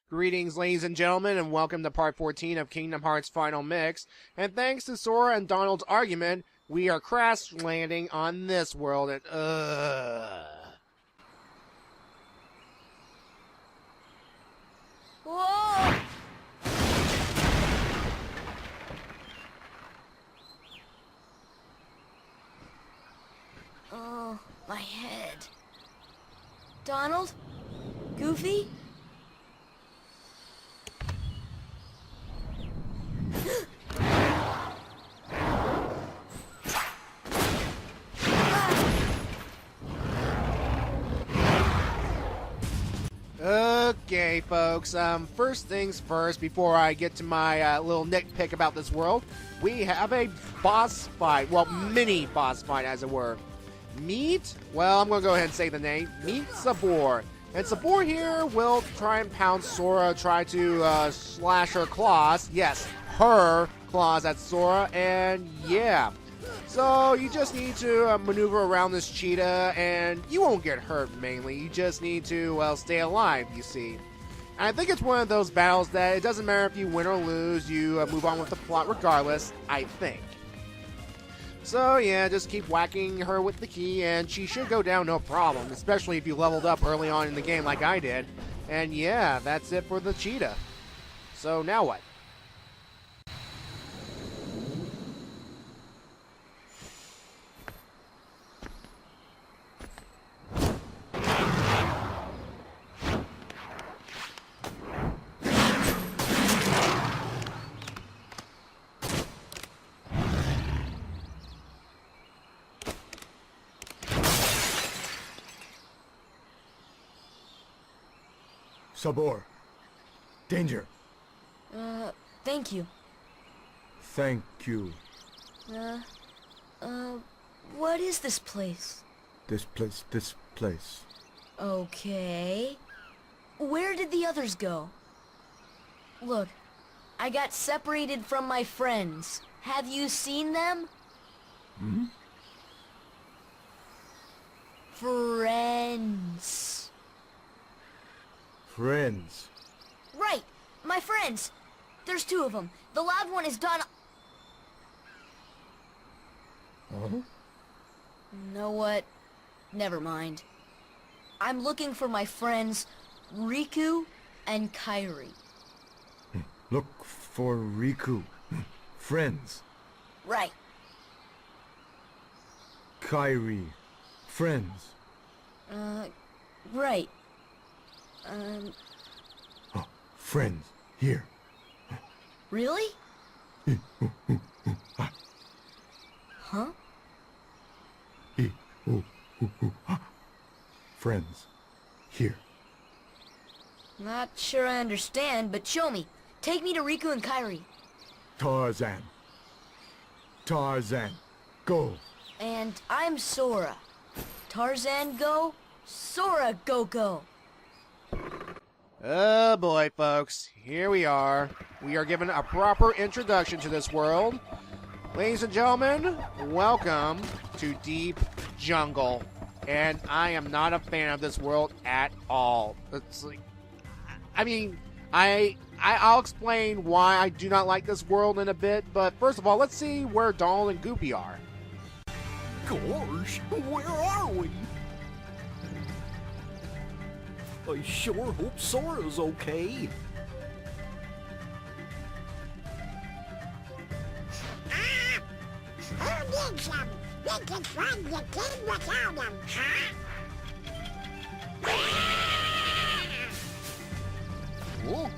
Greetings, ladies and gentlemen, and welcome to part 14 of Kingdom Hearts Final Mix. And thanks to Sora and Donald's argument, we are crash landing on this world and Whoa! Oh, my head. Donald? Goofy? Okay, folks, first things first, before I get to my little nitpick about this world, we have a boss fight, well, mini boss fight, as it were. Meet, well, I'm going to go ahead and say the name, Meet Sabor. And Sabor here will try and pound Sora, try to slash her claws, yes, her claws at Sora, and yeah. So you just need to maneuver around this cheetah, and you won't get hurt mainly. You just need to, well, stay alive, you see. And I think it's one of those battles that it doesn't matter if you win or lose, you move on with the plot regardless, I think. So yeah, just keep whacking her with the key, and she should go down no problem, especially if you leveled up early on in the game like I did. And yeah, that's it for the cheetah. So now what? Sabor. Danger. Thank you. Thank you. What is this place? This place. Okay. Where did the others go? Look, I got separated from my friends. Have you seen them? Hmm? Friends. Friends. Right, my friends. There's two of them. The loud one is Donald. Oh? Know what? Never mind. I'm looking for my friends Riku and Kairi. Look for Riku. Friends. Right. Kairi. Friends. Right. Oh, friends. Here. Really? Huh? Friends. Here. Not sure I understand, but show me. Take me to Riku and Kairi. Tarzan. Tarzan. Go. And I'm Sora. Tarzan go, Sora go. Oh boy, folks, here we are. We are given a proper introduction to this world. Ladies and gentlemen, welcome to Deep Jungle. And I am not a fan of this world at all. It's like, I mean, I'll explain why I do not like this world in a bit, but first of all, let's see where Donald and Goofy are. Gosh, where are we? I sure hope Sora's okay. Who needs them? We can find the kid without them, huh? Oh.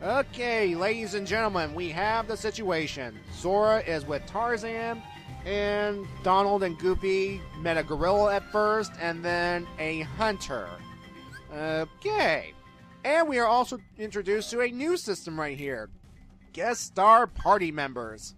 Okay, ladies and gentlemen, we have the situation. Sora is with Tarzan, and Donald and Goofy met a gorilla at first, and then a hunter. Okay. And we are also introduced to a new system right here. Guest star party members.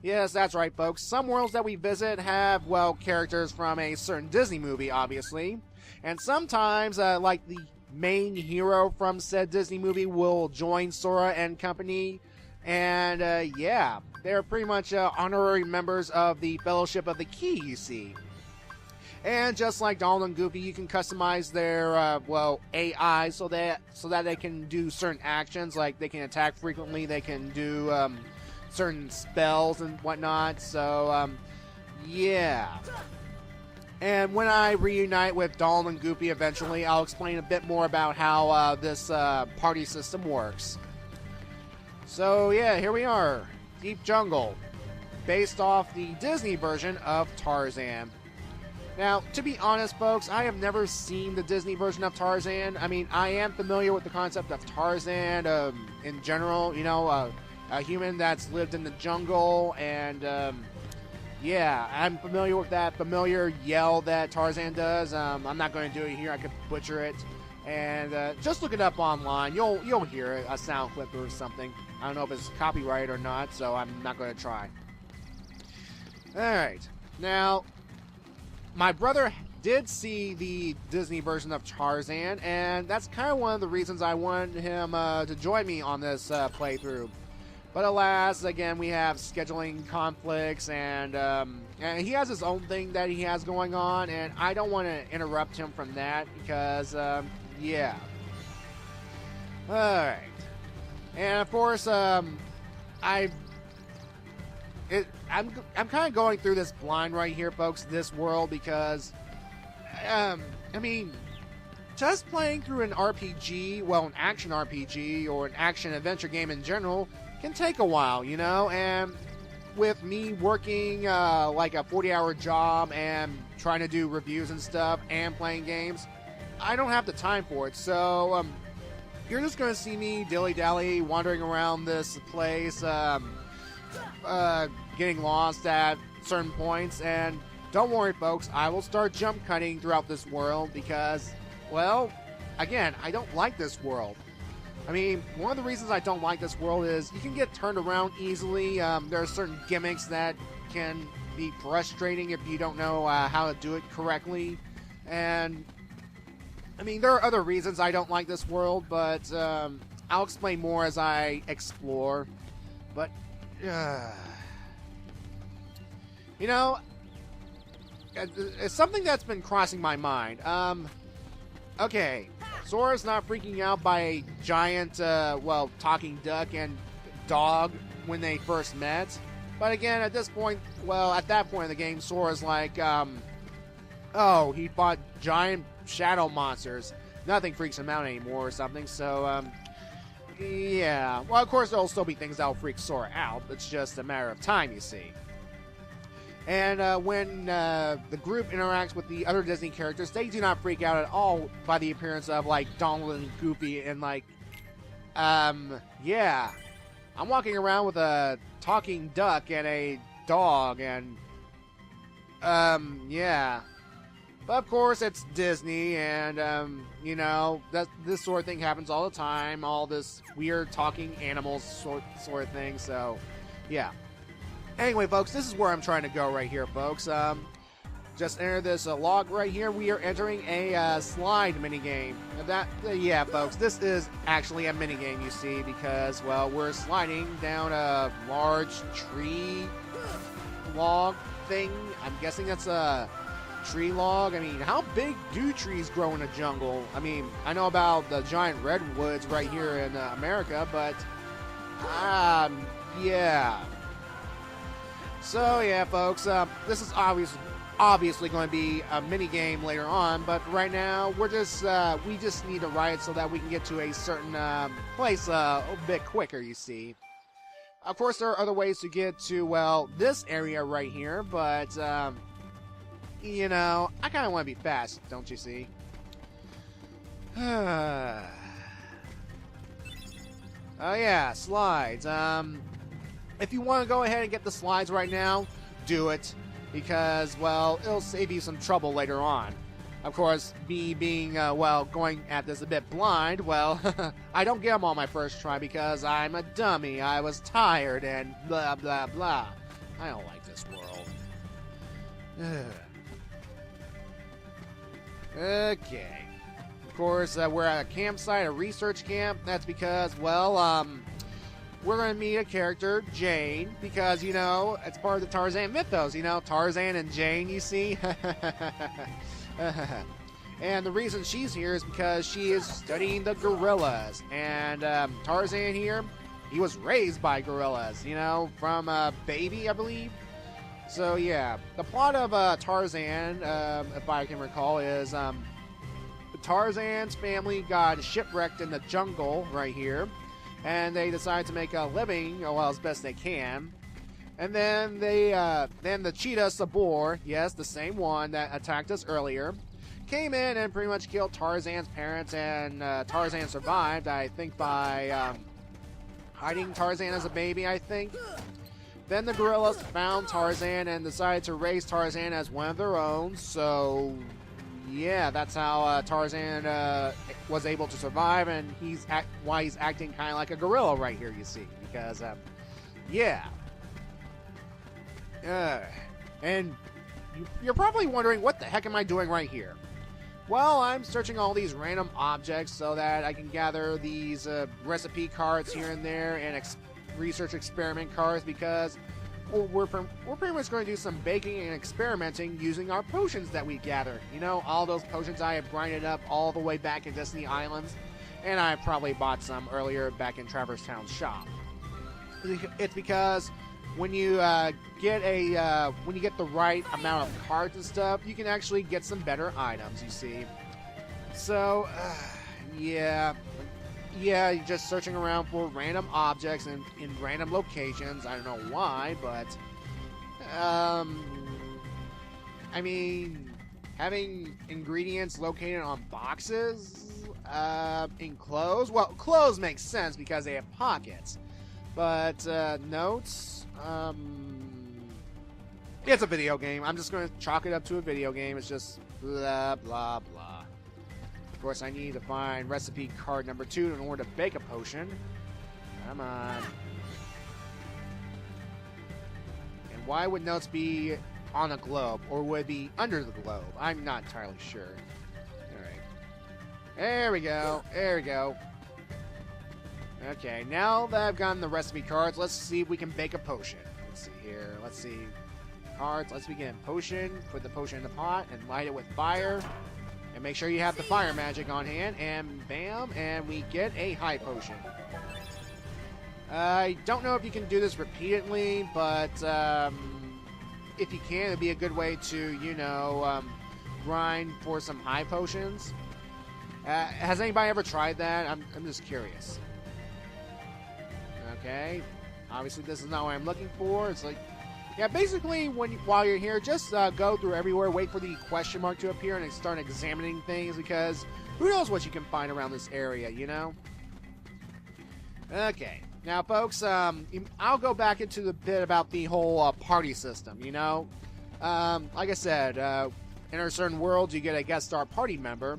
Yes, that's right, folks. Some worlds that we visit have, well, characters from a certain Disney movie, obviously. And sometimes, like the main hero from said Disney movie will join Sora and company. And yeah, they're pretty much honorary members of the Fellowship of the Key, you see. And just like Donald and Goofy, you can customize their AI so that they can do certain actions, like they can attack frequently, they can do certain spells and whatnot. So yeah. And when I reunite with Donald and Goofy eventually, I'll explain a bit more about how this party system works. So yeah, here we are, Deep Jungle, based off the Disney version of Tarzan. Now, to be honest, folks, I have never seen the Disney version of Tarzan. I mean, I am familiar with the concept of Tarzan in general, you know, a human that's lived in the jungle, and yeah, I'm familiar with that familiar yell that Tarzan does. I'm not going to do it here, I could butcher it. And just look it up online, you'll hear it, a sound clip or something. I don't know if it's copyrighted or not, so I'm not going to try. Alright, now, my brother did see the Disney version of Tarzan, and that's kind of one of the reasons I wanted him to join me on this playthrough. But alas, again, we have scheduling conflicts, and he has his own thing that he has going on, and I don't want to interrupt him from that because, yeah. Alright. And of course, I'm kind of going through this blind right here, folks, this world, because, I mean, just playing through an RPG, well, an action RPG, or an action-adventure game in general, can take a while, you know, and with me working, like a 40-hour job, and trying to do reviews and stuff, and playing games, I don't have the time for it, so, you're just gonna see me dilly-dally, wandering around this place, getting lost at certain points, and don't worry, folks, I will start jump cutting throughout this world because, well, again, I don't like this world. I mean, one of the reasons I don't like this world is you can get turned around easily. There are certain gimmicks that can be frustrating if you don't know how to do it correctly, and I mean, there are other reasons I don't like this world, but I'll explain more as I explore. But you know, it's something that's been crossing my mind. Okay, Sora's not freaking out by a giant, talking duck and dog when they first met. But again, at this point, at that point in the game, Sora's like, oh, he fought giant shadow monsters. Nothing freaks him out anymore or something, so, yeah. Well, of course, there'll still be things that'll freak Sora out. It's just a matter of time, you see. And when the group interacts with the other Disney characters, they do not freak out at all by the appearance of, like, Donald and Goofy and, like, yeah. I'm walking around with a talking duck and a dog and, yeah. But of course, it's Disney, and, you know, this sort of thing happens all the time. All this weird talking animals sort of thing, so, yeah. Anyway, folks, this is where I'm trying to go right here, folks. Just enter this log right here. We are entering a slide minigame. Yeah, folks, this is actually a minigame, you see, because, well, we're sliding down a large tree log thing. I'm guessing that's a tree log. I mean, how big do trees grow in a jungle? I mean, I know about the giant redwoods right here in America, but yeah. So yeah, folks, this is obviously going to be a mini game later on, but right now we just need to ride so that we can get to a certain place a bit quicker, you see. Of course, there are other ways to get to, well, this area right here, but you know, I kind of want to be fast, don't you see? Oh yeah, slides. If you want to go ahead and get the slides right now, do it, because, well, it'll save you some trouble later on. Of course, me being, going at this a bit blind, well, I don't get them on my first try because I'm a dummy, I was tired, and blah, blah, blah. I don't like this world. Okay. Of course, we're at a campsite, a research camp. That's because, well, we're going to meet a character, Jane, because, you know, it's part of the Tarzan mythos, you know, Tarzan and Jane, you see? And the reason she's here is because she is studying the gorillas. And Tarzan here, he was raised by gorillas, you know, from a baby, I believe. So, yeah, the plot of Tarzan, if I can recall, is Tarzan's family got shipwrecked in the jungle right here. And they decide to make a living, well, as best they can. And then then the cheetah Sabor, yes, the same one that attacked us earlier, came in and pretty much killed Tarzan's parents, and Tarzan survived, I think, by hiding Tarzan as a baby, I think. Then the gorillas found Tarzan and decided to raise Tarzan as one of their own, so yeah, that's how Tarzan was able to survive, and why he's acting kind of like a gorilla right here, you see, because, yeah. And you're probably wondering, what the heck am I doing right here? Well, I'm searching all these random objects so that I can gather these recipe cards here and there and research experiment cards, because we're pretty much going to do some baking and experimenting using our potions that we gather. You know, all those potions I have grinded up all the way back in Destiny Islands, and I probably bought some earlier back in Traverse Town's shop. It's because when you get the right amount of cards and stuff, you can actually get some better items, you see. So, yeah, you're just searching around for random objects in random locations. I don't know why, but I mean, having ingredients located on boxes in clothes. Well, clothes makes sense because they have pockets, but notes. It's a video game. I'm just going to chalk it up to a video game. It's just blah blah blah. Of course, I need to find recipe card number 2 in order to bake a potion. Come on. And why would notes be on a globe, or would it be under the globe? I'm not entirely sure. Alright. There we go. There we go. Okay, now that I've gotten the recipe cards, let's see if we can bake a potion. Let's see here. Let's see. Cards. Let's begin. Potion. Put the potion in the pot and light it with fire. And make sure you have the fire magic on hand, and bam, and we get a high potion. I don't know if you can do this repeatedly, but if you can, it'd be a good way to, you know, grind for some high potions. Has anybody ever tried that? I'm just curious. Okay, obviously this is not what I'm looking for. It's like, yeah, basically, while you're here, just go through everywhere, wait for the question mark to appear, and start examining things, because who knows what you can find around this area, you know? Okay, now, folks, I'll go back into the bit about the whole party system, you know? Like I said, in a certain world, you get a guest star party member.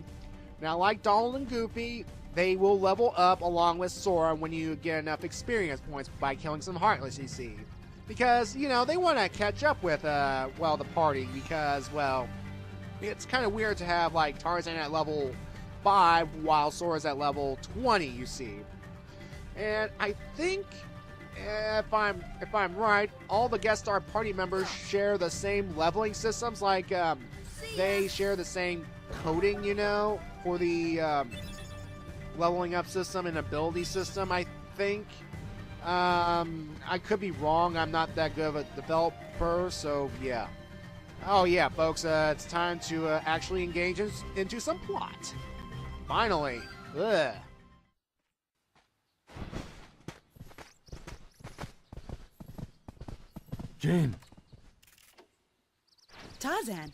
Now, like Donald and Goofy, they will level up along with Sora when you get enough experience points by killing some Heartless, you see. Because, you know, they want to catch up with, well, the party, because, well, it's kind of weird to have, like, Tarzan at level 5 while Sora's at level 20, you see. And I think, if I'm right, all the guest star party members share the same leveling systems, like, they share the same coding, you know, for the, leveling up system and ability system, I think. I could be wrong. I'm not that good of a developer, so yeah. Oh yeah, folks, it's time to actually engage into some plot. Finally. Ugh. Jane, Tarzan.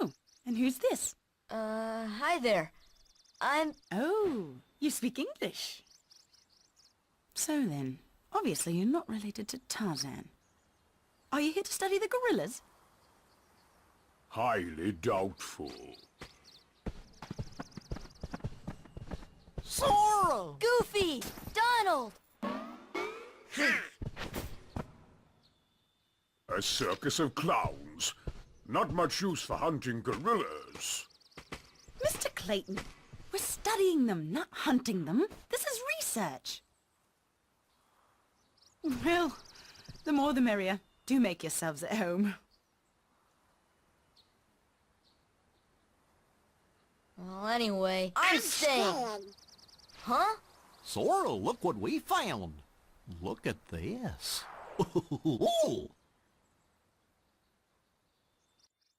Oh, and who's this? Hi there. Oh, you speak English. So then, obviously you're not related to Tarzan. Are you here to study the gorillas? highly doubtful. Sora! Goofy! Donald! A circus of clowns. Not much use for hunting gorillas. Clayton. We're studying them, not hunting them. This is research. Well, the more the merrier. Do make yourselves at home. Well, anyway, I'm staying. Huh? Sora, look what we found. Look at this.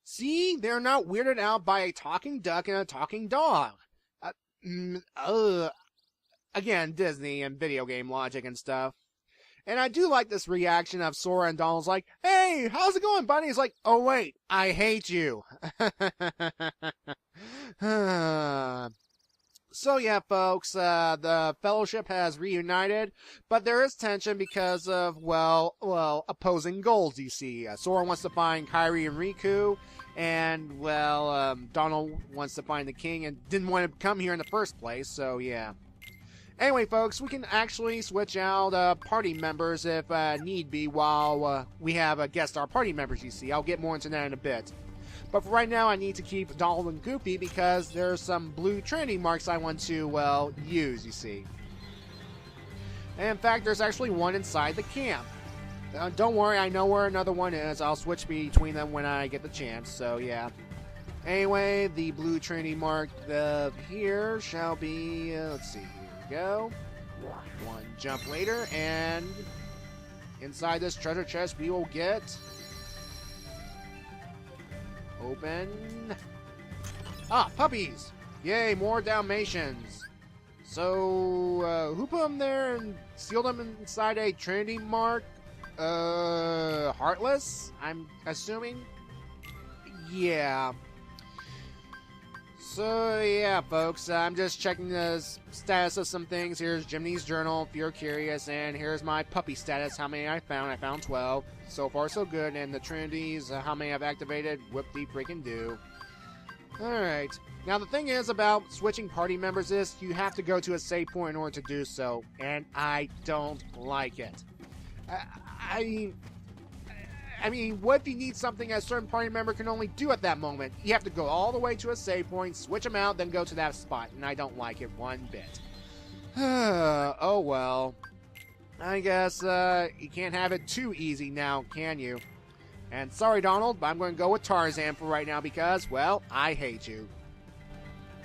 See, they're not weirded out by a talking duck and a talking dog. Again, Disney and video game logic and stuff. And I do like this reaction of Sora and Donald's like, "Hey, how's it going, buddy?" He's like, "Oh wait, I hate you." So yeah, folks, the Fellowship has reunited, but there is tension because of, well, opposing goals, you see. Sora wants to find Kairi and Riku, and, well, Donald wants to find the king and didn't want to come here in the first place, so yeah. Anyway, folks, we can actually switch out party members if need be while we have guest star party members, you see. I'll get more into that in a bit. But for right now, I need to keep Donald and Goofy because there's some blue Trinity marks I want to, well, use, you see. And in fact, there's actually one inside the camp. Don't worry, I know where another one is. I'll switch between them when I get the chance, so yeah. Anyway, the blue Trinity mark here shall be, let's see, here we go. One jump later, and inside this treasure chest we will get... Open. Ah, puppies! Yay, more Dalmatians. So, who put them there and sealed them inside a Trinity mark? Heartless? I'm assuming? Yeah. So, yeah, folks, I'm just checking the status of some things. Here's Jiminy's journal, if you're curious, and here's my puppy status, how many I found. I found 12. So far, so good. And the Trinities, how many I've activated, whoop-de-freaking-do. Alright. Now, the thing is about switching party members is you have to go to a save point in order to do so, and I don't like it. I mean, what if you need something a certain party member can only do at that moment? You have to go all the way to a save point, switch them out, then go to that spot, and I don't like it one bit. Oh well. I guess, you can't have it too easy now, can you? And sorry, Donald, but I'm going to go with Tarzan for right now because, well, I hate you.